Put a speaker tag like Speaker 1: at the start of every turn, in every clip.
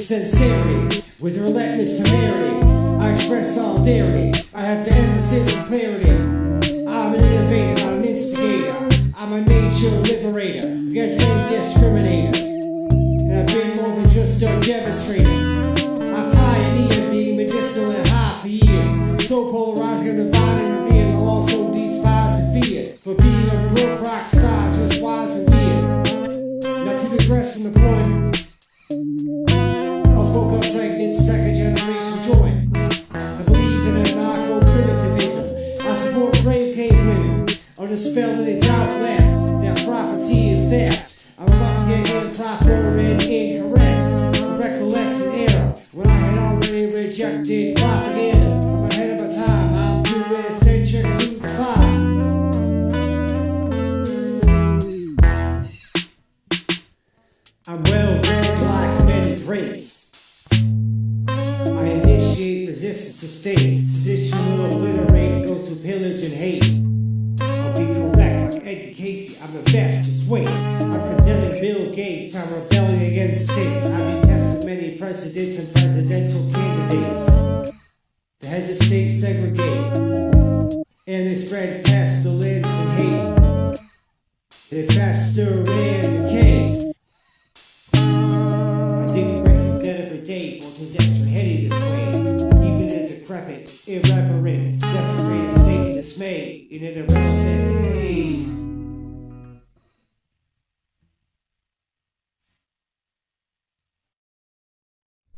Speaker 1: Sincerity, with relentless temerity, I express solidarity. I have the emphasis and clarity. I'm an innovator, not an instigator. I'm a nature liberator against any discriminator. And I've been more than just a demonstrator. I'm pioneer, being medicinal and high for years. So polarizing, I'm divine and revered. I'll also despise and feared for being a broke rock star, just wise and weird. Not to digress from the point. Spoke up pregnant, second generation joint. I believe in anarcho-primitivism. I support brave cave women. Under the spell that they doubt left, their property is theft. I'm about to get improper and incorrect. I recollect an era when I had already rejected propaganda. I'm ahead of my time, I'm too eccentric to defy. I'm well read like many greats. I initiate resistance to state. Sedition will obliterate those who pillage and hate. I'll be correct like Edgar Casey. I'm the best, just wait. I'm condemning Bill Gates. I'm rebelling against states. I've been testing many presidents and presidential candidates. The heads of states segregate, and they spread pestilence and hate. They fester and decay. Day for his extra heady this way, even in a decrepit, irreverent, desperate state of dismay, in an irrelevant haze.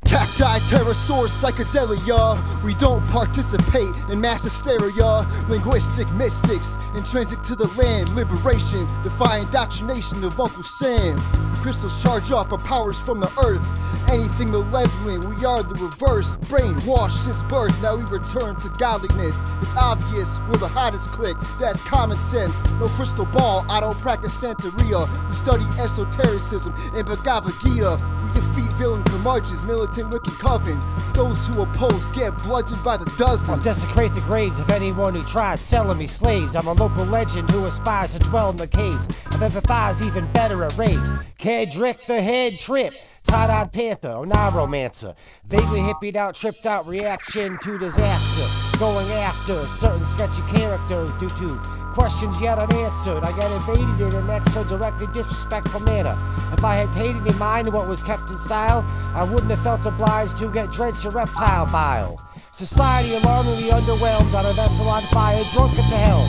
Speaker 2: Cacti Pterosaur psychedelia. We don't participate in mass hysteria. Linguistic mystics, intrinsic to the land. Liberation, defying indoctrination of Uncle Sam. Crystals charge off our powers from the earth. Anything malevolent, we are the reverse. Brainwashed since birth, now we return to godliness. It's obvious, we're the hottest clique. That's common sense. No crystal ball, I don't practice Santeria. We study esotericism in Bhagavad Gita. We defeat villain curmudgeons, militant wicked coven. Those who oppose get bludgeoned by the dozens.
Speaker 3: I'll desecrate the graves of anyone who tries selling me slaves. I'm a local legend who aspires to dwell in the caves. I've empathized even better at raves. Kedrick the head trip. Tie-dyed panther, or non-romancer. Vaguely hippied out, tripped out reaction to disaster. Going after certain sketchy characters due to questions yet unanswered. I get invaded in an extra directly disrespectful manner. If I had paid any mind to what was kept in style, I wouldn't have felt obliged to get drenched in reptile bile. Society alarmingly underwhelmed on a vessel on fire, drunk at the helm.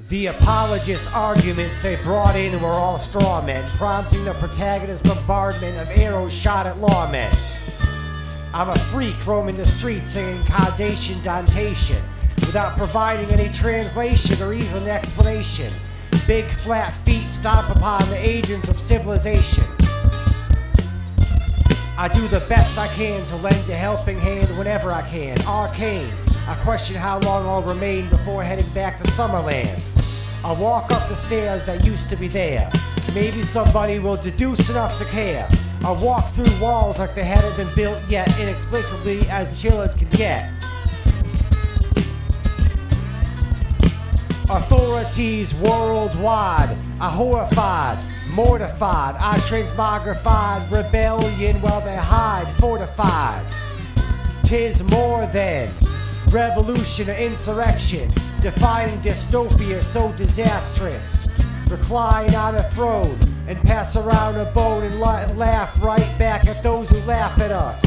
Speaker 3: The apologists' arguments they brought in were all straw men, prompting the protagonist's bombardment of arrows shot at lawmen. I'm a freak roaming the streets singing Caudation Dantation, without providing any translation or even explanation. Big flat feet stomp upon the agents of civilization. I do the best I can to lend a helping hand whenever I can. Arcane, I question how long I'll remain before heading back to Summerland. I'll walk up the stairs that used to be there. Maybe somebody will deduce enough to care. I'll walk through walls like they hadn't been built yet, inexplicably as chill as can get. Authorities worldwide are horrified, mortified. I transmogrified rebellion while they hide, fortified. 'Tis more than revolution or insurrection, defying dystopia so disastrous. Recline on a throne and pass around a bone and laugh right back at those who laugh at us.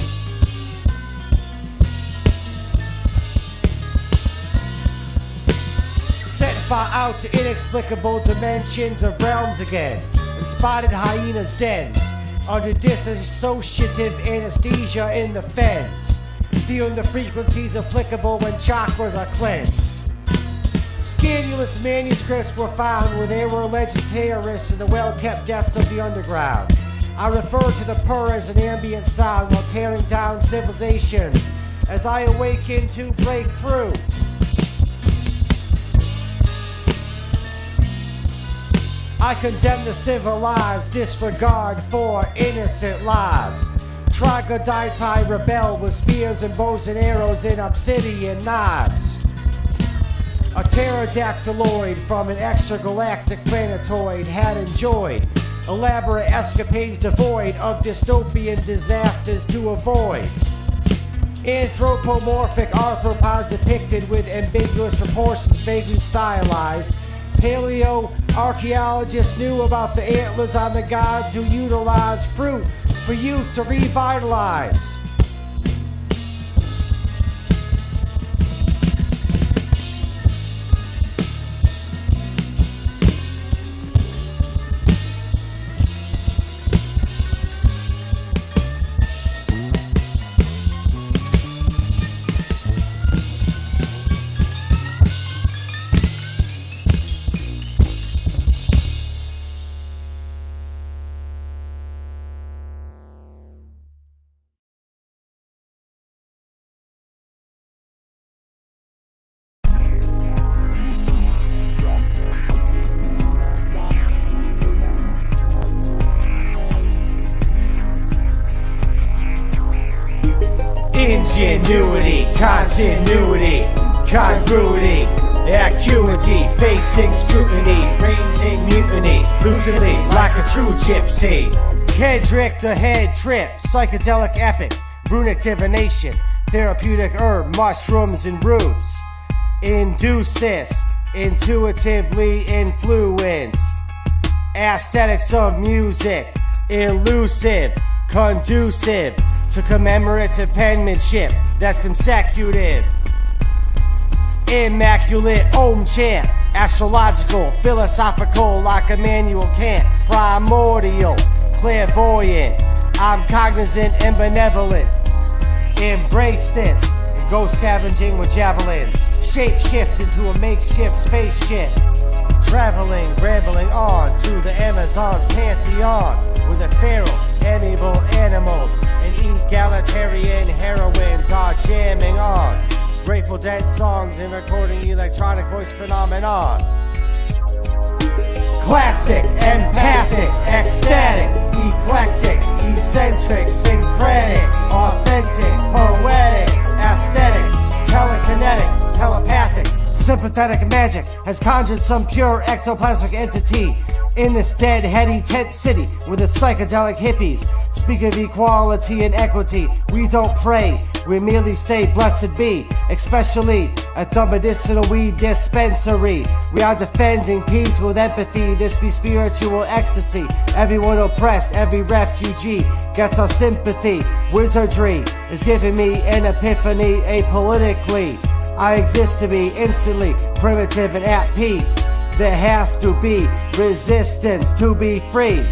Speaker 3: Set fire out to inexplicable dimensions of realms again, and spotted hyenas' dens under dissociative anesthesia in the fens, feeling the frequencies applicable when chakras are cleansed. Scandalous manuscripts were found where there were alleged terrorists in the well-kept depths of the underground. I refer to the purr as an ambient sound while tearing down civilizations as I awaken to break through. I condemn the civilized disregard for innocent lives. Troglodyte rebel with spears and bows and arrows and obsidian knives. A pterodactyloid from an extragalactic planetoid had enjoyed elaborate escapades devoid of dystopian disasters to avoid. Anthropomorphic arthropods depicted with ambiguous proportions vaguely stylized. Paleo-archaeologists knew about the antlers on the gods who utilized fruit for youth to revitalize. Ingenuity, continuity, congruity, acuity, facing scrutiny, raising mutiny, lucidly like a true gypsy. Kedrick the head trip, psychedelic epic, runic divination, therapeutic herb, mushrooms and roots. Induce this, intuitively influenced. Aesthetics of music, elusive, conducive to commemorative penmanship that's consecutive. Immaculate Om chant, astrological, philosophical like Immanuel Kant, primordial, clairvoyant, I'm cognizant and benevolent. Embrace this and go scavenging with javelins, shape shift into a makeshift spaceship. Traveling, rambling on to the Amazon's pantheon where the feral, amiable animals and egalitarian heroines are jamming on Grateful Dead songs and recording electronic voice phenomenon. Classic, empathic, ecstatic, eclectic, eccentric, syncretic, authentic, poetic, aesthetic, telekinetic, telepathic, sympathetic magic has conjured some pure ectoplasmic entity in this dead, heady tent city with its psychedelic hippies. Speak of equality and equity, we don't pray, we merely say blessed be, especially at the medicinal weed dispensary. We are defending peace with empathy, this be spiritual ecstasy. Everyone oppressed, every refugee gets our sympathy. Wizardry is giving me an epiphany apolitically. I exist to be instantly primitive and at peace. There has to be resistance to be free.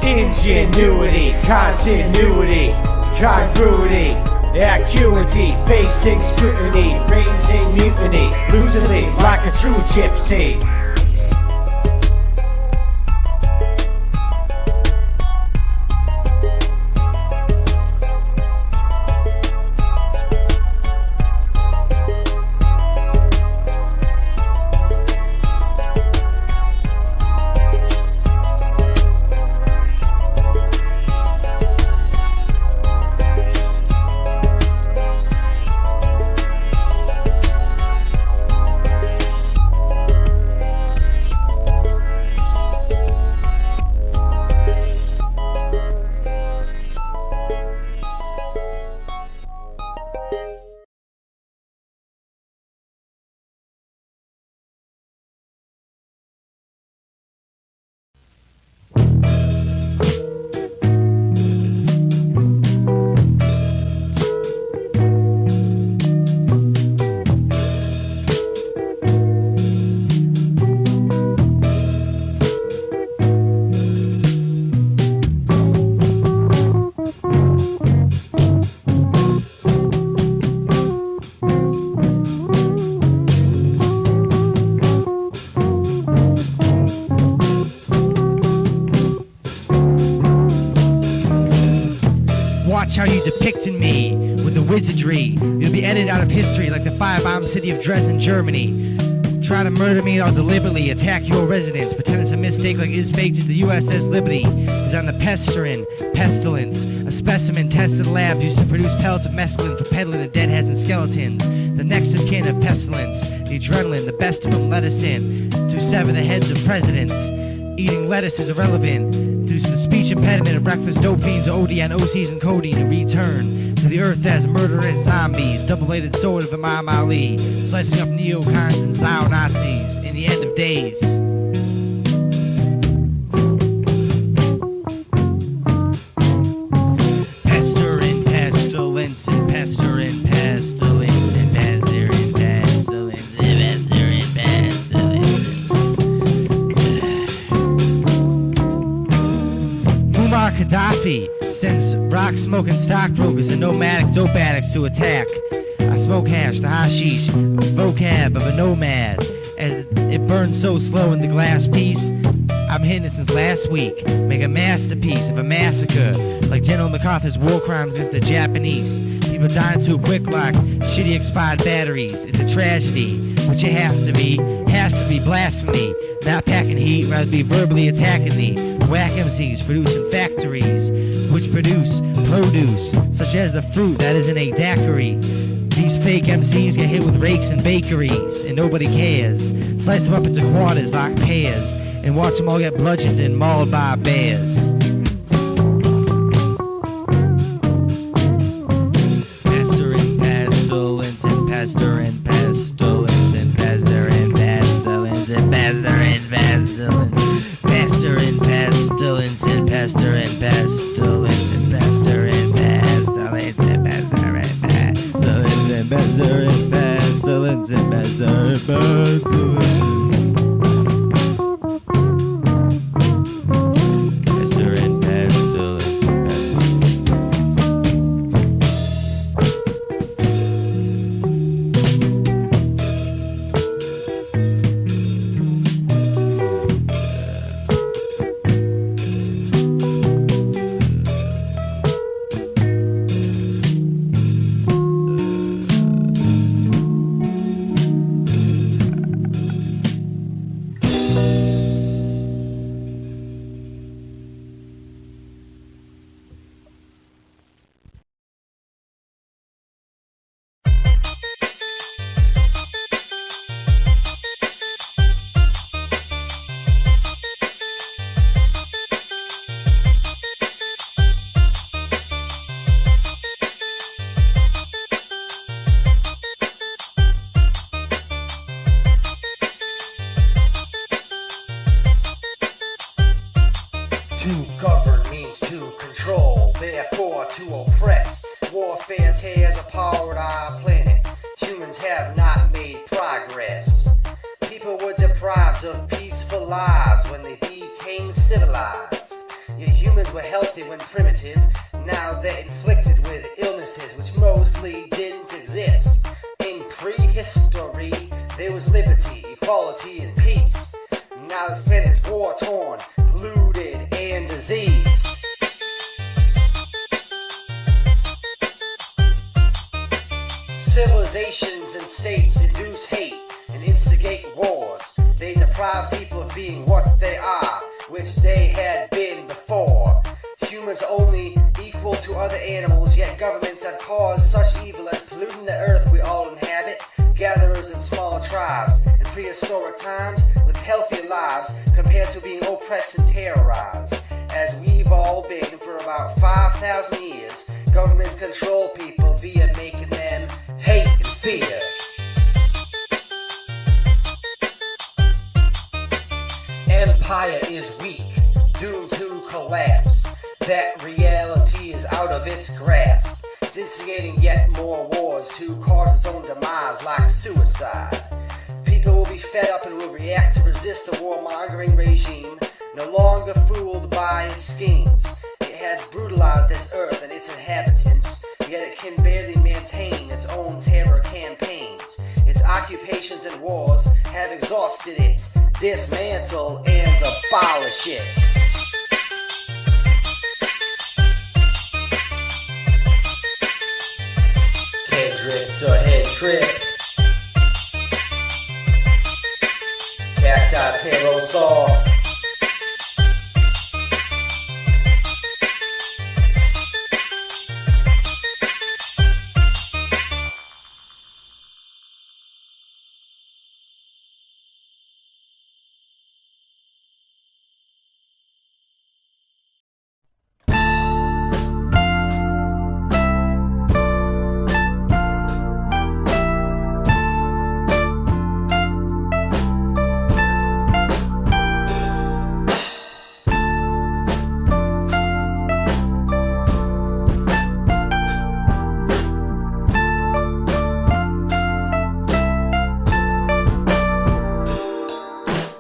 Speaker 3: Ingenuity, continuity, congruity, acuity, facing scrutiny, raising mutiny, lucidly like a true gypsy.
Speaker 4: Watch how you depicting me with the wizardry. You'll be edited out of history like the firebomb city of Dresden, Germany. Try to murder me and I'll deliberately attack your residence. Pretend it's a mistake like is baked into the USS Liberty. Is on the pestilence. A specimen tested in labs used to produce pellets of mescaline for peddling to deadheads and skeletons. The next of kin of pestilence. The adrenaline, the best of them let us in. To sever the heads of presidents. Eating lettuce is irrelevant. Due to the speech impediment of reckless dope fiends, ODN, OCs, and codeine to return to the earth as murderous zombies. Double-bladed sword of Imam Ali, slicing up neocons and Zao Nazis in the end of days. Pester and pestilence and pester and pestilence and pester and pestilence and pester and pestilence. Muammar Gaddafi sends rock-smoking stockbrokers and nomadic dope addicts to attack. I smoke hash, the hashish, vocab of a nomad. As it burns so slow in the glass piece, I'm hitting it since last week. Make a masterpiece of a massacre, like General MacArthur's war crimes against the Japanese. People dying too quick like shitty expired batteries. It's a tragedy, which it has to be blasphemy. Not packing heat, rather be verbally attacking thee. Whack MCs producing factories, which produce produce, such as the fruit that is in a daiquiri. These fake MCs get hit with rakes and bakeries, and nobody cares. Slice them up into quarters like pears, and watch them all get bludgeoned and mauled by bears. Pester and pestilence and pester and pestilence and pester and pestilence and pester and pestilence. Pester and pestilence and pester and pestilence and pester and pestilence and pester and pestilence and pester and pestilence and pester and pestilence.
Speaker 5: To govern means to control, therefore to oppress. Warfare tears apart our planet. Humans have not made progress. People were deprived of peaceful lives when they became civilized. Yet humans were healthy when primitive. Now they're inflicted with illnesses which mostly didn't exist. In prehistory, there was liberty, equality, and peace. Now this planet's war-torn, polluted, and diseased. Civilizations and states induce hate and instigate wars. They deprive people of being what they are, which they had been before. Humans only equal to other animals, yet governments have caused such evil as polluting the earth we all inhabit. Gatherers in small tribes in prehistoric times with healthy lives compared to being oppressed and terrorized. As we've all been for about 5,000 years, governments control people via making them hate and fear. Empire is weak, doomed to collapse. That reality is out of its grasp. It's instigating yet more wars to cause its own demise like suicide. People will be fed up and will react to resist the warmongering regime, no longer fooled by its schemes. It has brutalized this earth and its inhabitants, yet it can barely maintain its own terror campaigns. Its occupations and wars have exhausted it. Dismantle and abolish it. trip. Cacti Pterosaur.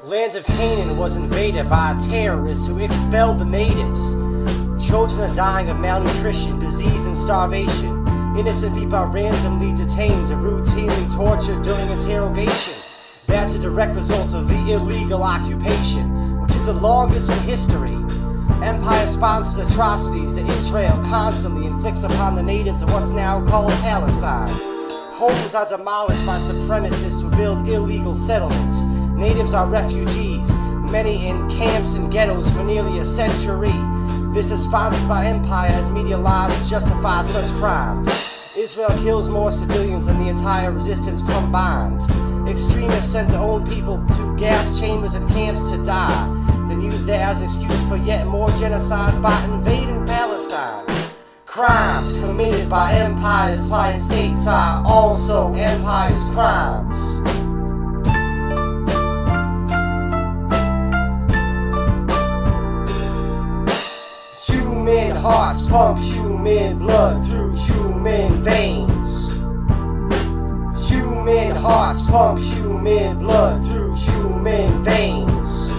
Speaker 5: Lands of Canaan was invaded by terrorists who expelled the natives. Children are dying of malnutrition, disease, and starvation. Innocent people are randomly detained and routinely tortured during interrogation. That's a direct result of the illegal occupation, which is the longest in history. Empire sponsors atrocities that Israel constantly inflicts upon the natives of what's now called Palestine. Homes are demolished by supremacists who build illegal settlements. Natives are refugees, many in camps and ghettos for nearly a century. This is sponsored by empire as media lies to justify such crimes. Israel kills more civilians than the entire resistance combined. Extremists send their own people to gas chambers and camps to die, then use that as an excuse for yet more genocide by invading Palestine. Crimes committed by empire's client states are also empire's crimes. Human hearts pump human blood through human veins. Human hearts pump human blood through human veins.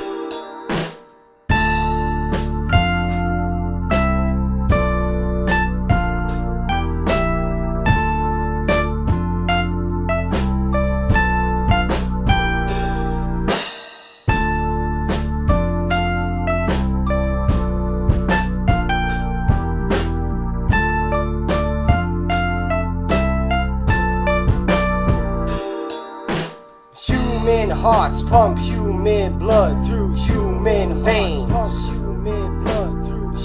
Speaker 5: Human hearts pump human blood through human veins.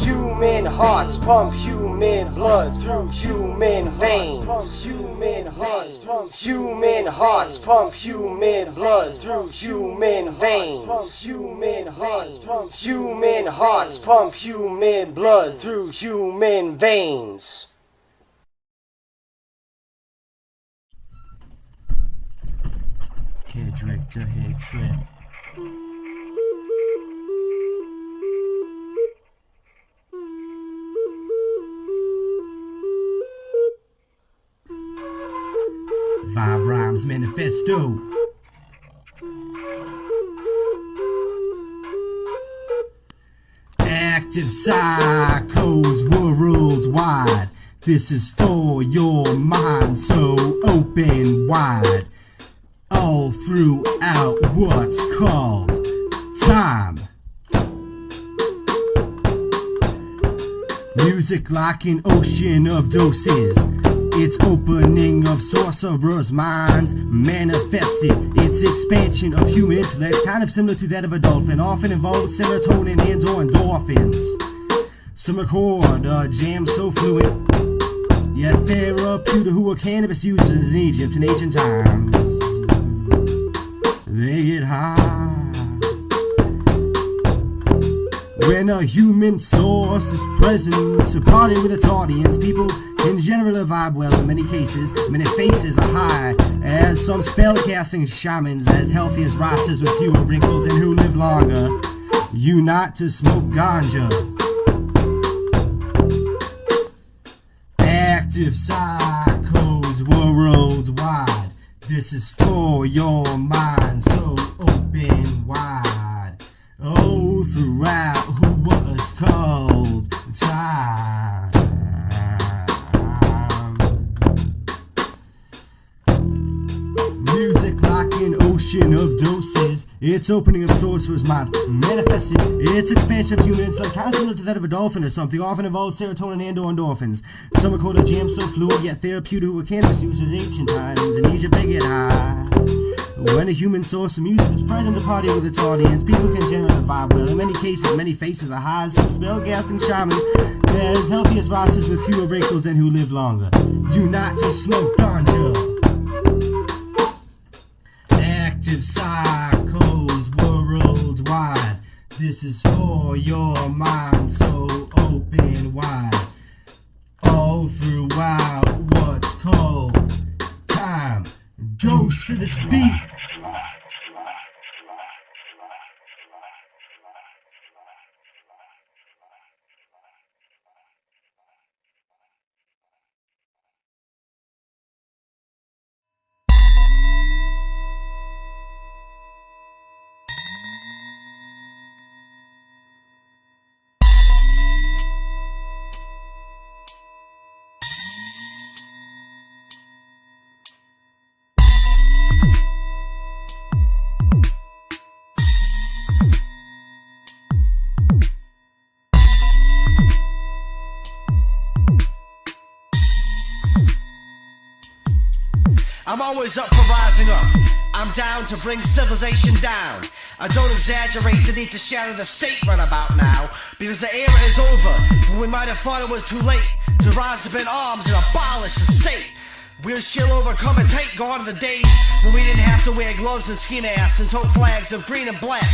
Speaker 5: Human hearts pump human blood through human veins. Human hearts pump human blood through human veins. Human hearts pump human blood through human veins.
Speaker 1: Kedrick to head trip. Vibe Rhymes Manifesto. Active psychos worldwide. This is for your mind, so open wide. All throughout what's called time. Music like an ocean of doses. It's opening of sorcerers' minds manifested. It's expansion of human intellects, kind of similar to that of a dolphin. Often involves serotonin and or endorphins. Some record a jam so fluent, yet therapeutic, who were cannabis users in Egypt in ancient times. They get high when a human source is present to party with its audience. People in general vibe well in many cases. Many faces are high as some spellcasting shamans, as healthy as rosters with fewer wrinkles and who live longer, unite to smoke ganja. Active psychos worldwide. This is for your mind, so open wide. Oh, throughout what's called time. Music like an ocean of doses.
Speaker 6: Its opening of sorcerer's mind manifested its expansion of human intellect kind of similar to that of a dolphin or something, often involves serotonin and or endorphins. Some are called a jam so fluid yet therapeutic with cannabis use in ancient times. In Egypt they get high. When a human source of music is present to party with its audience, people can generate the vibe well. In many cases, many faces are high, some spellcasting shamans. They're as healthy as rosters with fewer wrinkles and who live longer. Unite to smoke ganja. Active cycles worldwide. This is for your mind, so open wide. All throughout what's called time. Goes to this beat.
Speaker 5: I'm always up for rising up. I'm down to bring civilization down. I don't exaggerate the need to shatter the state right about now, because the era is over, but we might have thought it was too late to rise up in arms and abolish the state. We'll still overcome and take gone the days when we didn't have to wear gloves and ski masks and tote flags of green and black.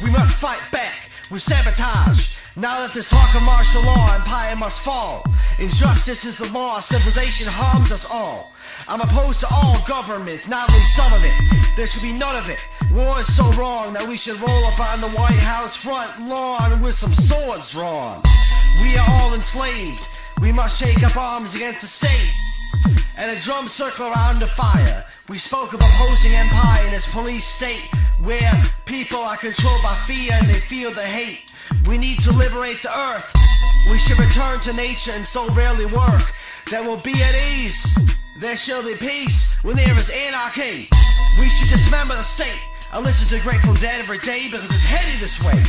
Speaker 5: We must fight back with sabotage. Now that there's talk of martial law, empire must fall. Injustice is the law, civilization harms us all. I'm opposed to all governments, not only some of it. There should be none of it. War is so wrong that we should roll up on the White House front lawn with some swords drawn. We are all enslaved. We must take up arms against the state. And a drum circle around the fire. We spoke of opposing empire in this police state, where people are controlled by fear and they feel the hate. We need to liberate the earth. We should return to nature and so rarely work. That will be at ease. There shall be peace when there is anarchy. We should dismember the state. I listen to Grateful Dead every day because it's headed this way.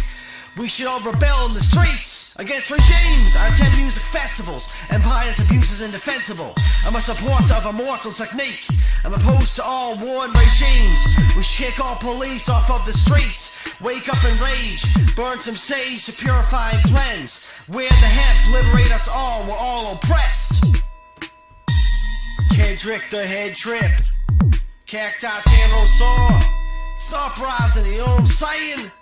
Speaker 5: We should all rebel in the streets against regimes. I attend music festivals. Empire's abuse is indefensible. I'm a supporter of immortal technique. I'm opposed to all war and regimes. We should kick all police off of the streets. Wake up and rage. Burn some sage to purify and cleanse. Wear the hemp, liberate us all. We're all oppressed. Kedrick the head trip. Cacti Pterosaur. Stop rising, you know what I'm saying?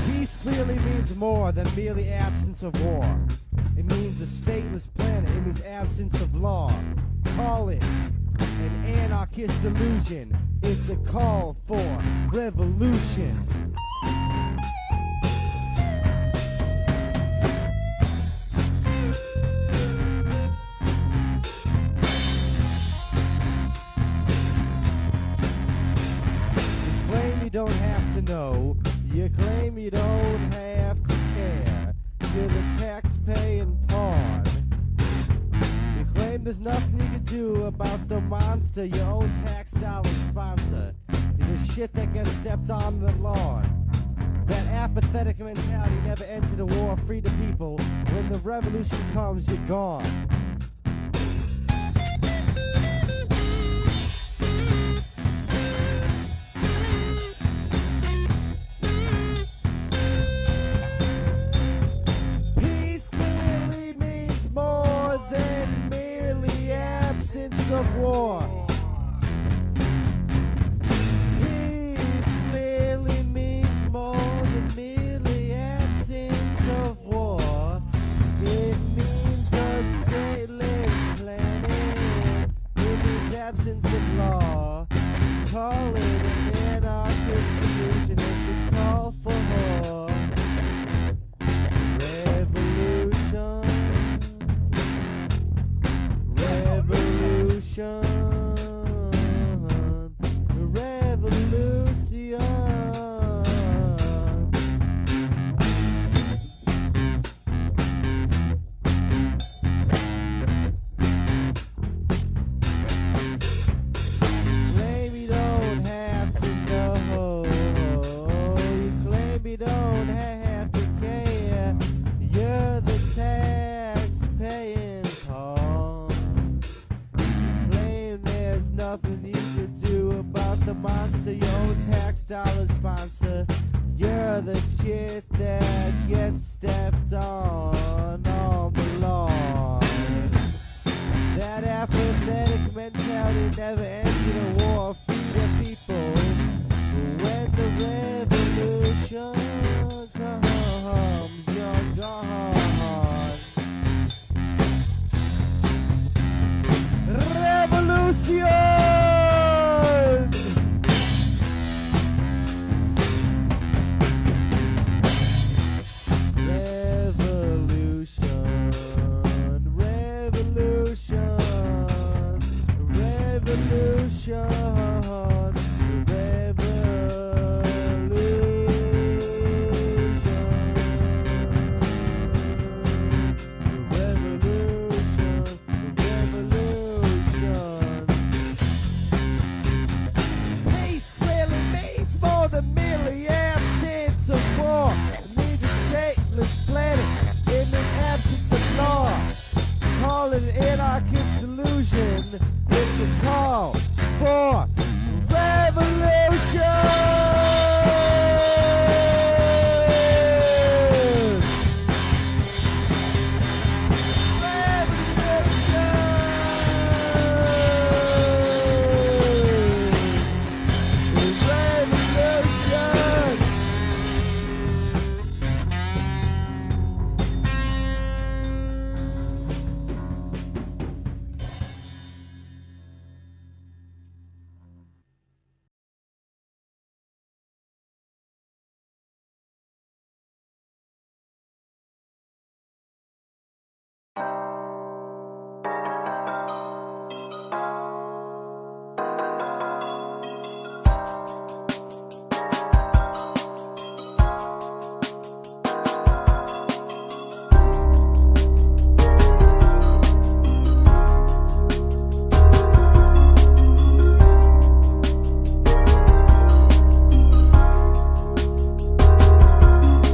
Speaker 3: Peace clearly means more than merely absence of war. It means a stateless planet. It means absence of law. Call it an anarchist delusion. It's a call for revolution. You claim you don't have to know. You claim you don't have to care. You're the tax-paying pawn. You claim there's nothing you can do about the monster your own tax dollars sponsor. You're the shit that gets stepped on the lawn. That apathetic mentality never entered a war free to people. When the revolution comes, you're gone.
Speaker 7: $6 sponsor. You're the shit that gets stepped on the lawn. That apathetic mentality never ends in a war. Free the people when the revolution comes. You're gone. Revolution! Anarchist delusion. It's a call for revolution.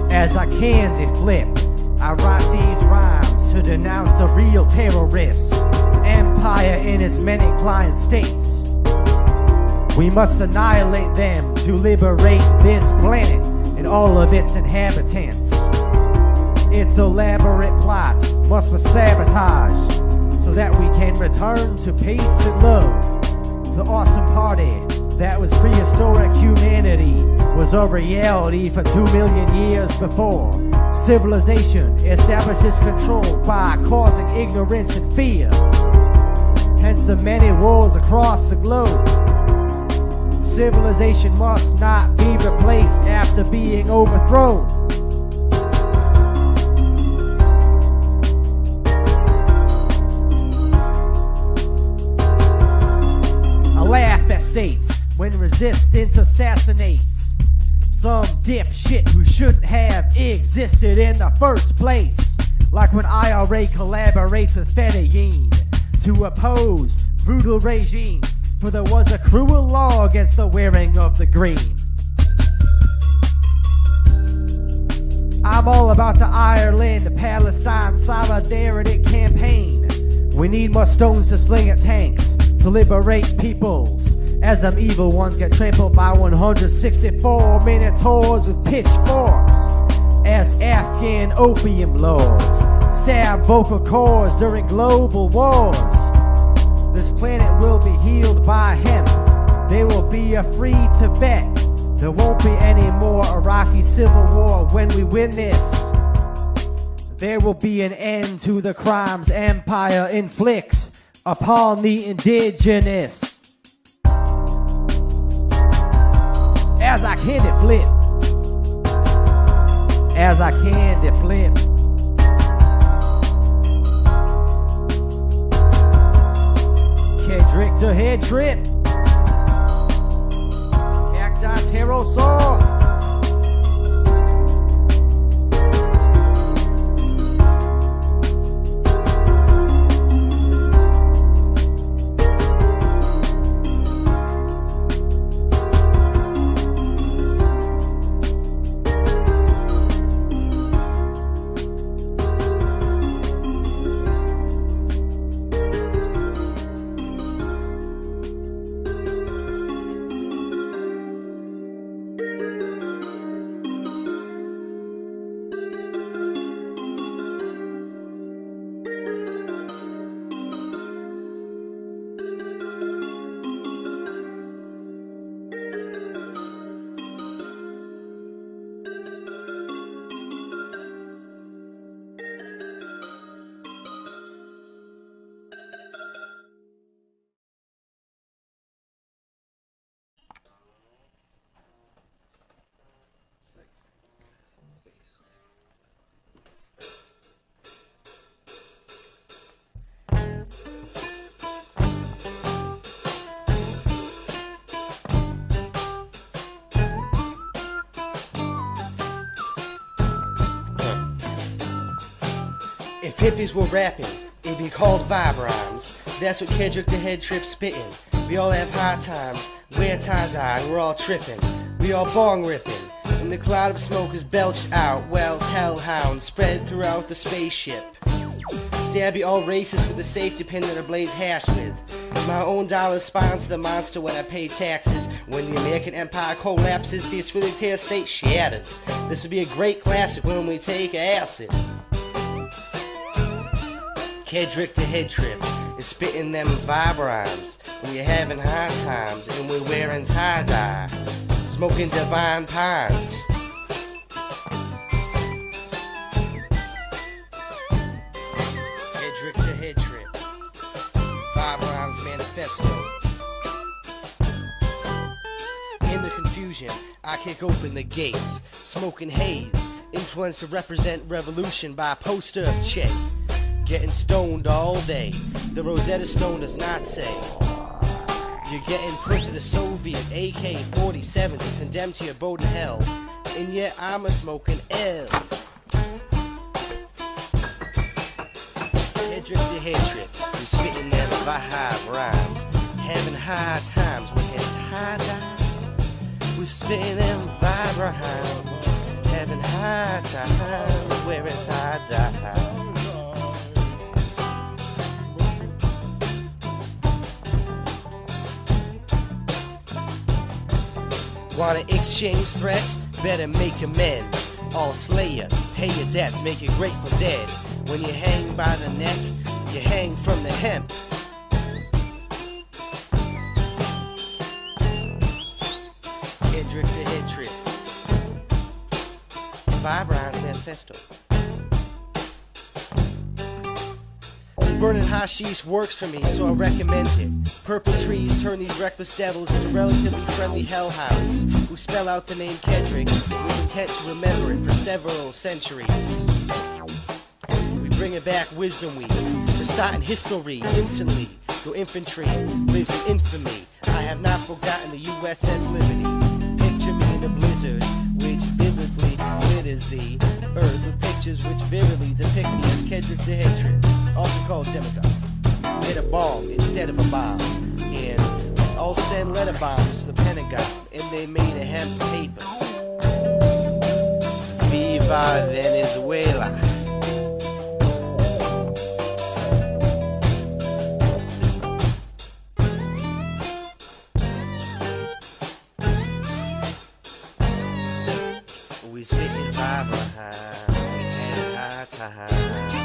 Speaker 3: As I candy flip, I write these rhymes to denounce the real terrorists, empire in its many client states. We must annihilate them to liberate this planet and all of its inhabitants. Its elaborate plots must be sabotaged so that we can return to peace and love. The awesome party that was prehistoric humanity was a reality for 2 million years before. Civilization establishes control by causing ignorance and fear. Hence the many wars across the globe. Civilization must not be replaced after being overthrown. I laugh at states when resistance assassinates some dipshit who shouldn't have existed in the first place. Like when IRA collaborates with Fedayeen to oppose brutal regimes, for there was a cruel law against the wearing of the green. I'm all about the Ireland-Palestine solidarity campaign. We need more stones to sling at tanks to liberate peoples, as them evil ones get trampled by 164 minotaurs with pitchforks, as Afghan opium lords stab vocal cords during global wars. This planet will be healed by hemp. There will be a free Tibet. There won't be any more Iraqi civil war when we win this. There will be an end to the crimes empire inflicts upon the indigenous. As I candy flip, as I candy flip. Kedrick to head trip. Cacti Pterosaur.
Speaker 5: If hippies were rapping, it'd be called vibe rhymes. That's what Kedrick the Head Trip spittin'. We all have hard times, wear tie-dye, and we're all trippin'. We all bong rippin', and the cloud of smoke is belched out. Wells hellhounds spread throughout the spaceship. Stabby all racist with a safety pin that I blaze hash with. My own dollar spawns the monster when I pay taxes. When the American empire collapses, the Australian state shatters. This would be a great classic when we take acid. Kedrick the Head Trip is spitting them vibe rhymes. We're having hard times and we're wearing tie-dye, smoking divine pines. Kedrick the Head Trip, vibe rhymes manifesto. In the confusion, I kick open the gates, smoking haze, influence to represent revolution by poster of Che. Getting stoned all day, the Rosetta Stone does not say. You're getting put to the Soviet AK-47s and condemned to your abode in hell. And yet I'm a smoking L. Kedrick the Head Trip, we spitting them vibe rhymes. Having hard times when it's high time. We spitting them vibe rhymes. Having hard times where it's high time. Wanna exchange threats? Better make amends. All slayer, pay your debts, make your grateful dead. When you hang by the neck, you hang from the hemp. Kedrick the Head Trip, Vibe Rhymes Manifesto. Burning hashish works for me, so I recommend it. Purple trees turn these reckless devils into relatively friendly hellhounds who spell out the name Kedrick with intent to remember it for several centuries. We bring back wisdom week, reciting history instantly. Though infantry lives in infamy, I have not forgotten the USS Liberty. Picture me in a blizzard, which biblically glitters the earth with pictures which vividly depict me as Kedrick the Head Trip, also called Demigod. Hit a bomb instead of a bomb, and I'll send letter bombs to the Pentagon, and they made a hemp paper. Viva Venezuela. We spitting vibe behind, we had a high time.